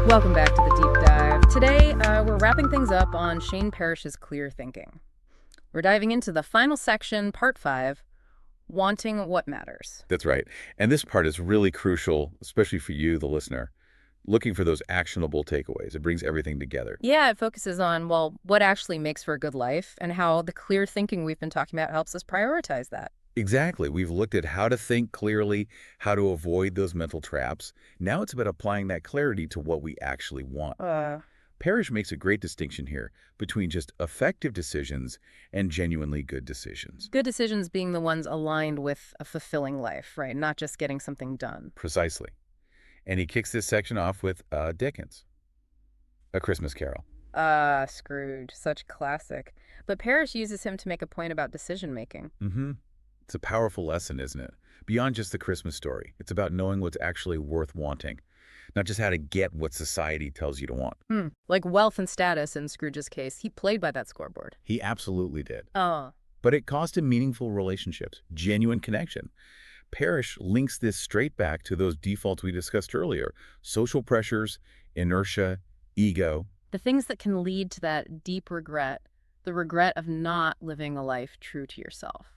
Welcome back to the Deep Dive. Today, we're wrapping things up on Shane Parrish's clear thinking. We're diving into the final section, part 5, wanting what matters. That's right. And this part is really crucial, especially for you, the listener, looking for those actionable takeaways. It brings everything together. Yeah, it focuses on, well, what actually makes for a good life and how the clear thinking we've been talking about helps us prioritize that. Exactly. We've looked at how to think clearly, how to avoid those mental traps. Now it's about applying that clarity to what we actually want. Parrish makes a great distinction here between just effective decisions and genuinely good decisions. Good decisions being the ones aligned with a fulfilling life, right? Not just getting something done. Precisely. And he kicks this section off with Dickens, A Christmas Carol. Scrooge, such classic. But Parrish uses him to make a point about decision-making. It's a powerful lesson, isn't it? Beyond just the Christmas story. It's about knowing what's actually worth wanting, not just how to get what society tells you to want. Like wealth and status in Scrooge's case, he played by that scoreboard. He absolutely did. Oh. But it cost him meaningful relationships, genuine connection. Parrish links this straight back to those defaults we discussed earlier: social pressures, inertia, ego. The things that can lead to that deep regret, the regret of not living a life true to yourself.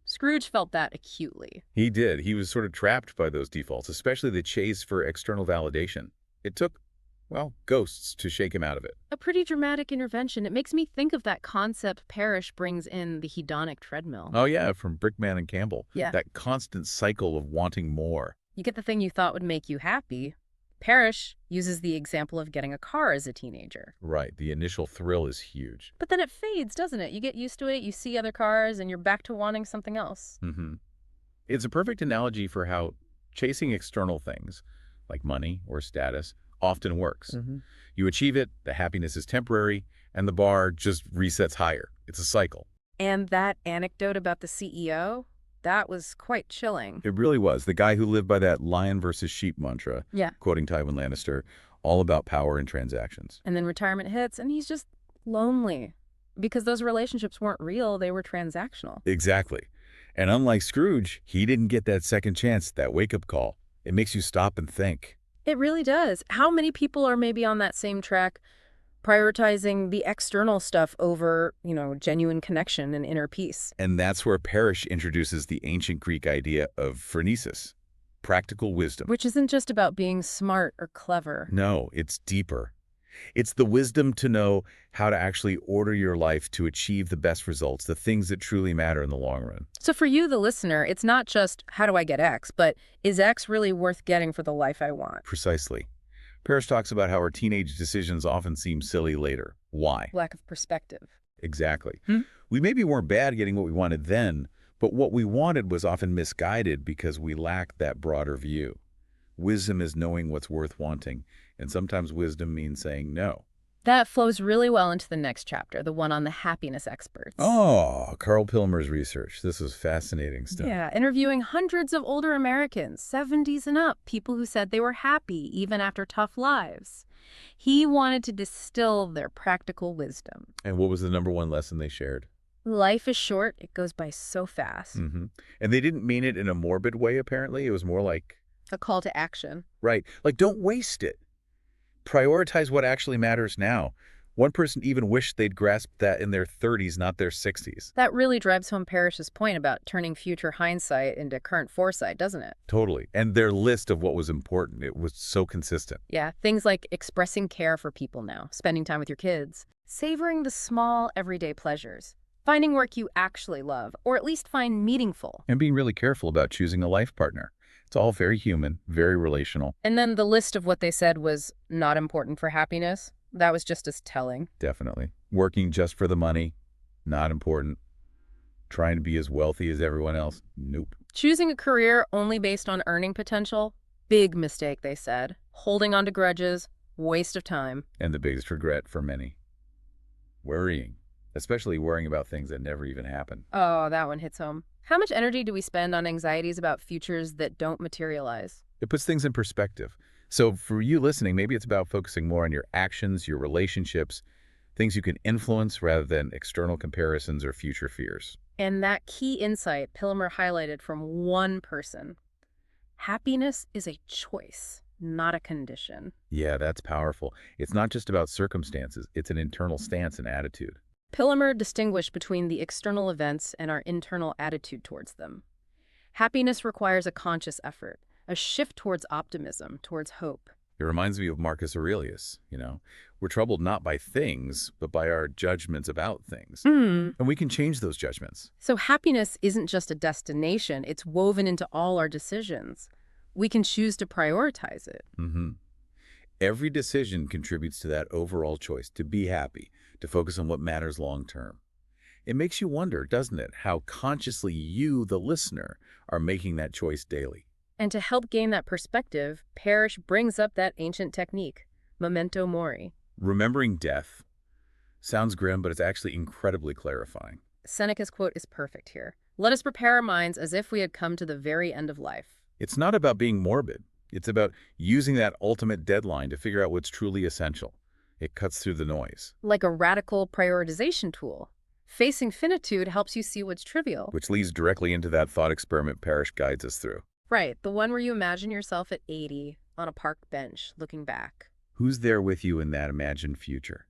Scrooge felt that acutely. He did. He was sort of trapped by those defaults, especially the chase for external validation. It took, well, ghosts to shake him out of it. A pretty dramatic intervention. It makes me think of that concept Parrish brings in, the hedonic treadmill. Oh, yeah, from Brickman and Campbell. Yeah. That constant cycle of wanting more. You get the thing you thought would make you happy. Parrish uses the example of getting a car as a teenager. Right. The initial thrill is huge. But then it fades, doesn't it? You get used to it, you see other cars, and you're back to wanting something else. It's a perfect analogy for how chasing external things, like money or status, often works. You achieve it, the happiness is temporary, and the bar just resets higher. It's a cycle. And that anecdote about the CEO, that was quite chilling. It really was. The guy who lived by that lion versus sheep mantra, Yeah. quoting Tywin Lannister, all about power and transactions. And then retirement hits, and he's just lonely. Because those relationships weren't real, they were transactional. Exactly. And unlike Scrooge, he didn't get that second chance, that wake-up call. It makes you stop and think. It really does. How many people are maybe on that same track, prioritizing the external stuff over, genuine connection and inner peace? And that's where Parrish introduces the ancient Greek idea of phronesis, practical wisdom. Which isn't just about being smart or clever. No, it's deeper. It's the wisdom to know how to actually order your life to achieve the best results, the things that truly matter in the long run. So for you, the listener, it's not just, how do I get X, but is X really worth getting for the life I want? Precisely. Parrish talks about how our teenage decisions often seem silly later. Why? Lack of perspective. Exactly. We maybe weren't bad getting what we wanted then, but what we wanted was often misguided because we lacked that broader view. Wisdom is knowing what's worth wanting, and sometimes wisdom means saying no. That flows really well into the next chapter, the one on the happiness experts. Oh, Carl Pilmer's research. This is fascinating stuff. Yeah, interviewing hundreds of older Americans, 70s and up, people who said they were happy even after tough lives. He wanted to distill their practical wisdom. And what was the #1 lesson they shared? Life is short. It goes by so fast. And they didn't mean it in a morbid way, apparently. It was more like... A call to action. Right. Like, don't waste it. Prioritize what actually matters now. One person even wished they'd grasped that in their 30s, not their 60s. That really drives home Parrish's point about turning future hindsight into current foresight, doesn't it? Totally. And their list of what was important, it was so consistent. Yeah, things like expressing care for people now, spending time with your kids, savoring the small, everyday pleasures, finding work you actually love, or at least find meaningful. And being really careful about choosing a life partner. It's all very human, very relational. And then the list of what they said was not important for happiness. That was just as telling. Definitely. Working just for the money, not important. Trying to be as wealthy as everyone else, nope. Choosing a career only based on earning potential, big mistake, they said. Holding on to grudges, waste of time. And the biggest regret for many, worrying. Especially worrying about things that never even happen. Oh, that one hits home. How much energy do we spend on anxieties about futures that don't materialize? It puts things in perspective. So for you listening, maybe it's about focusing more on your actions, your relationships, things you can influence rather than external comparisons or future fears. And that key insight Pilmer highlighted from one person. Happiness is a choice. not a condition. Yeah, that's powerful. It's not just about circumstances, it's an internal stance and attitude. Pillemer distinguished between the external events and our internal attitude towards them. Happiness requires a conscious effort, a shift towards optimism, towards hope. It reminds me of Marcus Aurelius. We're troubled not by things, but by our judgments about things. And we can change those judgments. So happiness isn't just a destination, it's woven into all our decisions. We can choose to prioritize it. Every decision contributes to that overall choice, to be happy, to focus on what matters long term. It makes you wonder, doesn't it, how consciously you, the listener, are making that choice daily. And to help gain that perspective, Parrish brings up that ancient technique, memento mori. Remembering death sounds grim, but it's actually incredibly clarifying. Seneca's quote is perfect here. Let us prepare our minds as if we had come to the very end of life. It's not about being morbid. It's about using that ultimate deadline to figure out what's truly essential. It cuts through the noise. Like a radical prioritization tool. Facing finitude helps you see what's trivial. Which leads directly into that thought experiment Parrish guides us through. Right, the one where you imagine yourself at 80 on a park bench looking back. Who's there with you in that imagined future?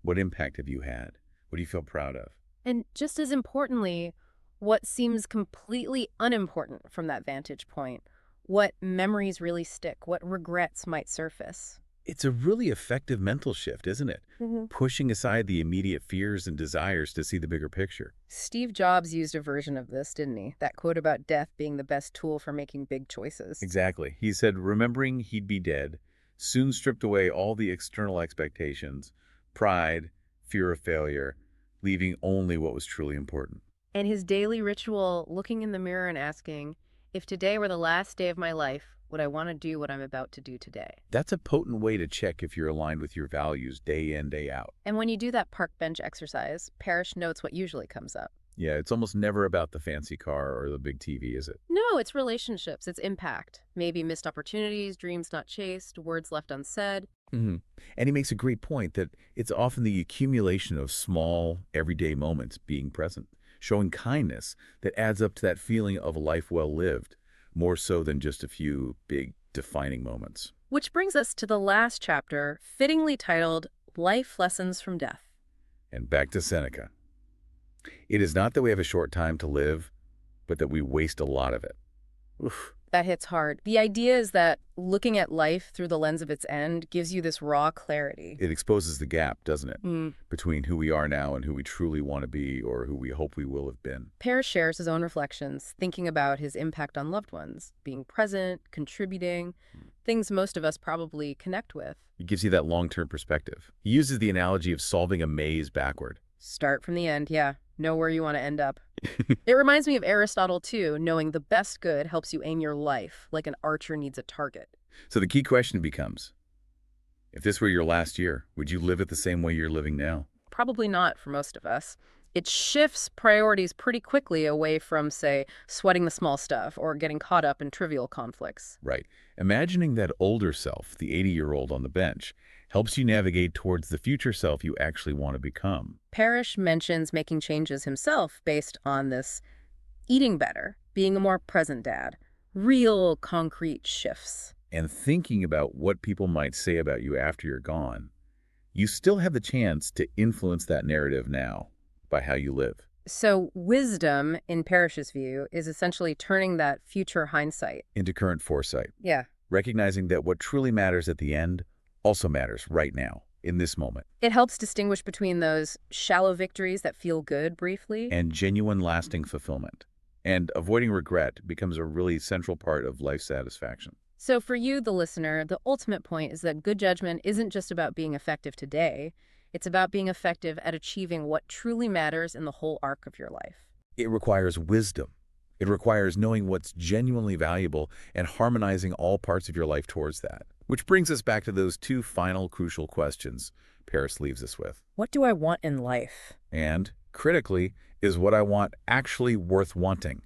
What impact have you had? What do you feel proud of? And just as importantly, what seems completely unimportant from that vantage point? What memories really stick? What regrets might surface? It's a really effective mental shift, isn't it? Pushing aside the immediate fears and desires to see the bigger picture. Steve Jobs used a version of this, didn't he? That quote about death being the best tool for making big choices. Exactly. He said, remembering he'd be dead, soon stripped away all the external expectations, pride, fear of failure, leaving only what was truly important. And his daily ritual, looking in the mirror and asking, if today were the last day of my life, would I want to do what I'm about to do today? That's a potent way to check if you're aligned with your values day in, day out. And when you do that park bench exercise, Parrish notes what usually comes up. Yeah, it's almost never about the fancy car or the big TV, is it? No, it's relationships, it's impact. Maybe missed opportunities, dreams not chased, words left unsaid. And he makes a great point that it's often the accumulation of small, everyday moments being present, showing kindness that adds up to that feeling of a life well lived, more so than just a few big defining moments. Which brings us to the last chapter, fittingly titled Life Lessons from Death. And back to Seneca. It is not that we have a short time to live, but that we waste a lot of it. Oof. That hits hard. The idea is that looking at life through the lens of its end gives you this raw clarity. It exposes the gap, doesn't it, between who we are now and who we truly want to be or who we hope we will have been. Parrish shares his own reflections, thinking about his impact on loved ones, being present, contributing, things most of us probably connect with. It gives you that long-term perspective. He uses the analogy of solving a maze backward. Start from the end, yeah. Know where you want to end up. It reminds me of Aristotle, too. Knowing the best good helps you aim your life, like an archer needs a target. So the key question becomes, if this were your last year, would you live it the same way you're living now? Probably not for most of us. It shifts priorities pretty quickly away from, say, sweating the small stuff or getting caught up in trivial conflicts. Right. Imagining that older self, the 80-year-old on the bench, helps you navigate towards the future self you actually want to become. Parrish mentions making changes himself based on this eating better, being a more present dad, real concrete shifts. And thinking about what people might say about you after you're gone, you still have the chance to influence that narrative now by how you live. So wisdom, in Parrish's view, is essentially turning that future hindsight Into current foresight. Yeah. Recognizing that what truly matters at the end also matters right now, in this moment. It helps distinguish between those shallow victories that feel good briefly And genuine lasting fulfillment. And avoiding regret becomes a really central part of life satisfaction. So for you, the listener, the ultimate point is that good judgment isn't just about being effective today. It's about being effective at achieving what truly matters in the whole arc of your life. It requires wisdom. It requires knowing what's genuinely valuable and harmonizing all parts of your life towards that. Which brings us back to those two final crucial questions Parrish leaves us with. What do I want in life? And, critically, is what I want actually worth wanting?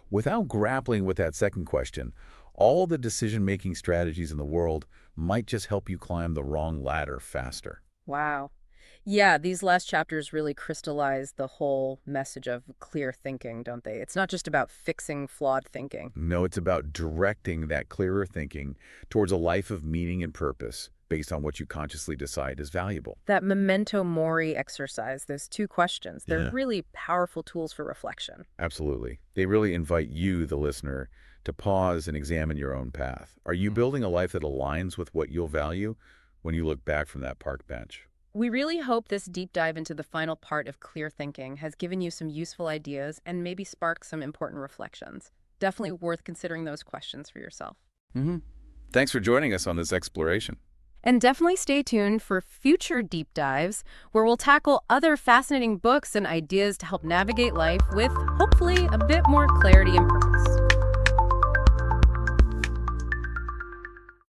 Without grappling with that second question, all the decision-making strategies in the world might just help you climb the wrong ladder faster. Wow. Yeah, these last chapters really crystallize the whole message of clear thinking, don't they? It's not just about fixing flawed thinking. No, it's about directing that clearer thinking towards a life of meaning and purpose based on what you consciously decide is valuable. That memento mori exercise, those two questions, they're Yeah. really powerful tools for reflection. Absolutely. They really invite you, the listener, to pause and examine your own path. Are you building a life that aligns with what you'll value when you look back from that park bench? We really hope this deep dive into the final part of clear thinking has given you some useful ideas and maybe sparked some important reflections. Definitely worth considering those questions for yourself. Mm-hmm. Thanks for joining us on this exploration. And definitely stay tuned for future deep dives where we'll tackle other fascinating books and ideas to help navigate life with hopefully a bit more clarity and purpose.